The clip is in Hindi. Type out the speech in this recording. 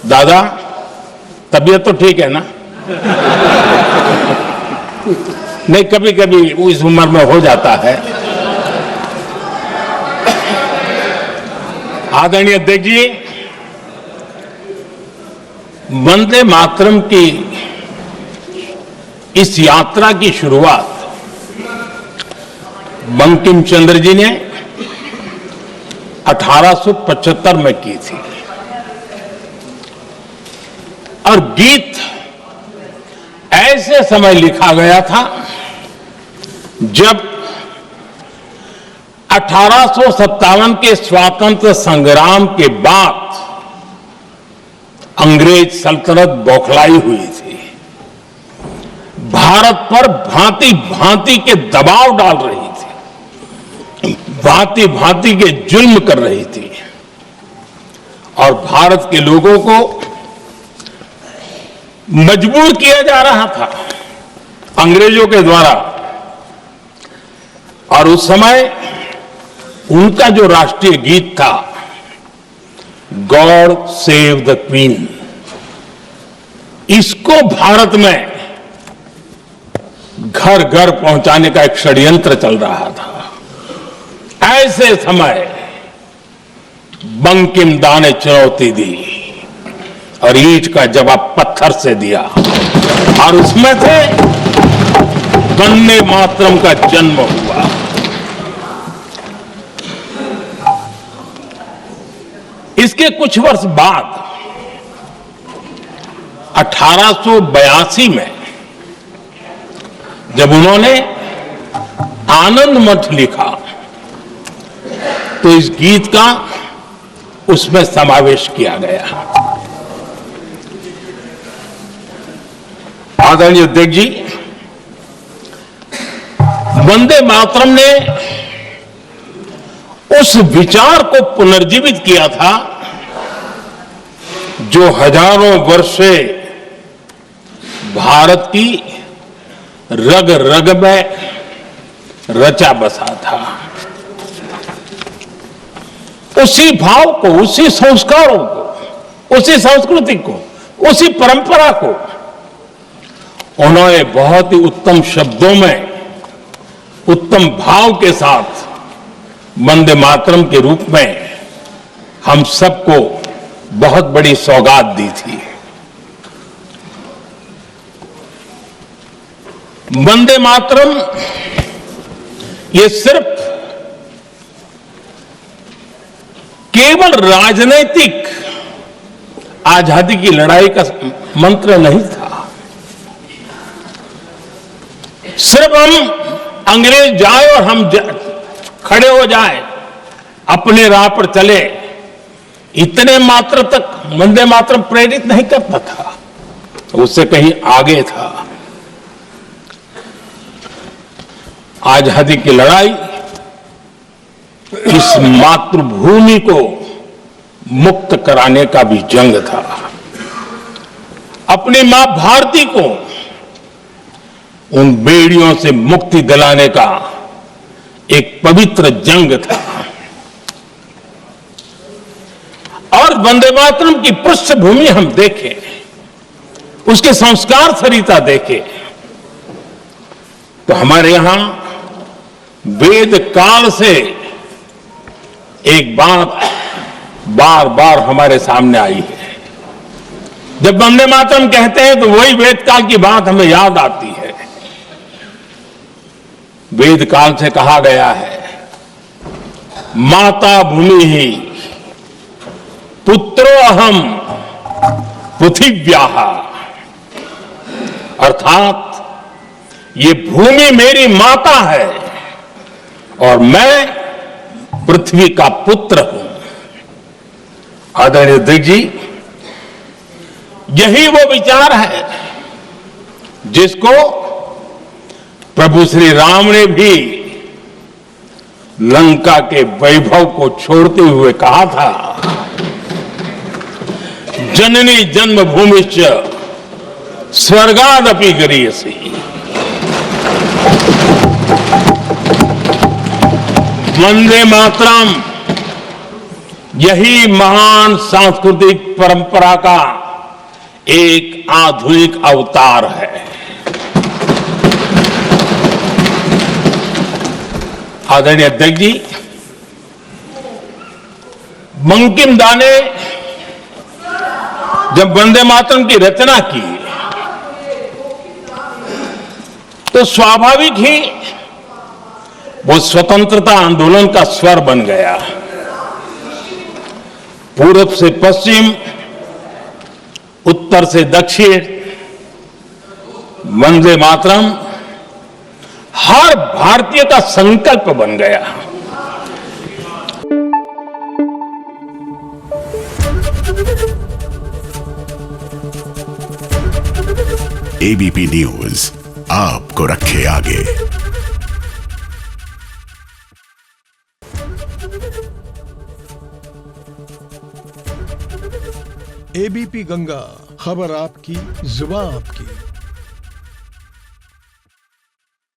दादा, तबीयत तो ठीक है ना? नहीं, कभी कभी इस उम्र में हो जाता है। आदरणीय अध्यक्ष जी, वंदे मातरम की इस यात्रा की शुरुआत बंकिम चंद्र जी ने 1875 में की थी और गीत ऐसे समय लिखा गया था जब 1857 के स्वातंत्र संग्राम के बाद अंग्रेज सल्तनत बौखलाई हुई थी, भारत पर भांति भांति के दबाव डाल रही थी, भांति भांति के जुल्म कर रही थी और भारत के लोगों को मजबूर किया जा रहा था अंग्रेजों के द्वारा। और उस समय उनका जो राष्ट्रीय गीत था, गॉड सेव द क्वीन, इसको भारत में घर घर पहुंचाने का एक षड्यंत्र चल रहा था। ऐसे समय बंकिम दा ने चुनौती दी और ईंट का जवाब पत्थर से दिया और उसमें से वंदे मातरम का जन्म हुआ। इसके कुछ वर्ष बाद 1882 में जब उन्होंने आनंद मठ लिखा तो इस गीत का उसमें समावेश किया गया। आदरणीय अध्यक्ष जी, वंदे मातरम ने उस विचार को पुनर्जीवित किया था जो हजारों वर्ष से भारत की रग रग में रचा बसा था। उसी भाव को, उसी संस्कारों को, उसी संस्कृति को, उसी परंपरा को उन्होंने बहुत ही उत्तम शब्दों में, उत्तम भाव के साथ वंदे मातरम के रूप में हम सबको बहुत बड़ी सौगात दी थी। वंदे मातरम ये सिर्फ केवल राजनैतिक आजादी की लड़ाई का मंत्र नहीं था। सिर्फ हम अंग्रेज जाए और हम खड़े हो जाए, अपने राह पर चले, इतने मात्र तक वंदे मातरम प्रेरित नहीं करता था, उससे कहीं आगे था। आजादी की लड़ाई इस मातृभूमि को मुक्त कराने का भी जंग था। अपनी मां भारती को उन बेड़ियों से मुक्ति दिलाने का एक पवित्र जंग था। और वंदे मातरम की पृष्ठभूमि हम देखें, उसके संस्कार सरिता देखें, तो हमारे यहां वेद काल से एक बात बार बार हमारे सामने आई है। जब वंदे मातरम कहते हैं तो वही वेद काल की बात हमें याद आती है। वेद काल से कहा गया है, माता भूमि ही पुत्रो अहम पृथिव्याः, अर्थात ये भूमि मेरी माता है और मैं पृथ्वी का पुत्र हूं। आदरणीय अध्यक्ष जी, यही वो विचार है जिसको प्रभु श्री राम ने भी लंका के वैभव को छोड़ते हुए कहा था, जननी जन्मभूमिश्च स्वर्गादपि गरीयसी। वंदे मातरम यही महान सांस्कृतिक परंपरा का एक आधुनिक अवतार है। आदरणीय अध्यक्ष जी, बंकिम दा ने जब वंदे मातरम की रचना की तो स्वाभाविक ही वो स्वतंत्रता आंदोलन का स्वर बन गया। पूरब से पश्चिम, उत्तर से दक्षिण, वंदे मातरम हर भारतीय का संकल्प बन गया। एबीपी न्यूज आपको रखे आगे। एबीपी गंगा, खबर आपकी, जुबान आपकी।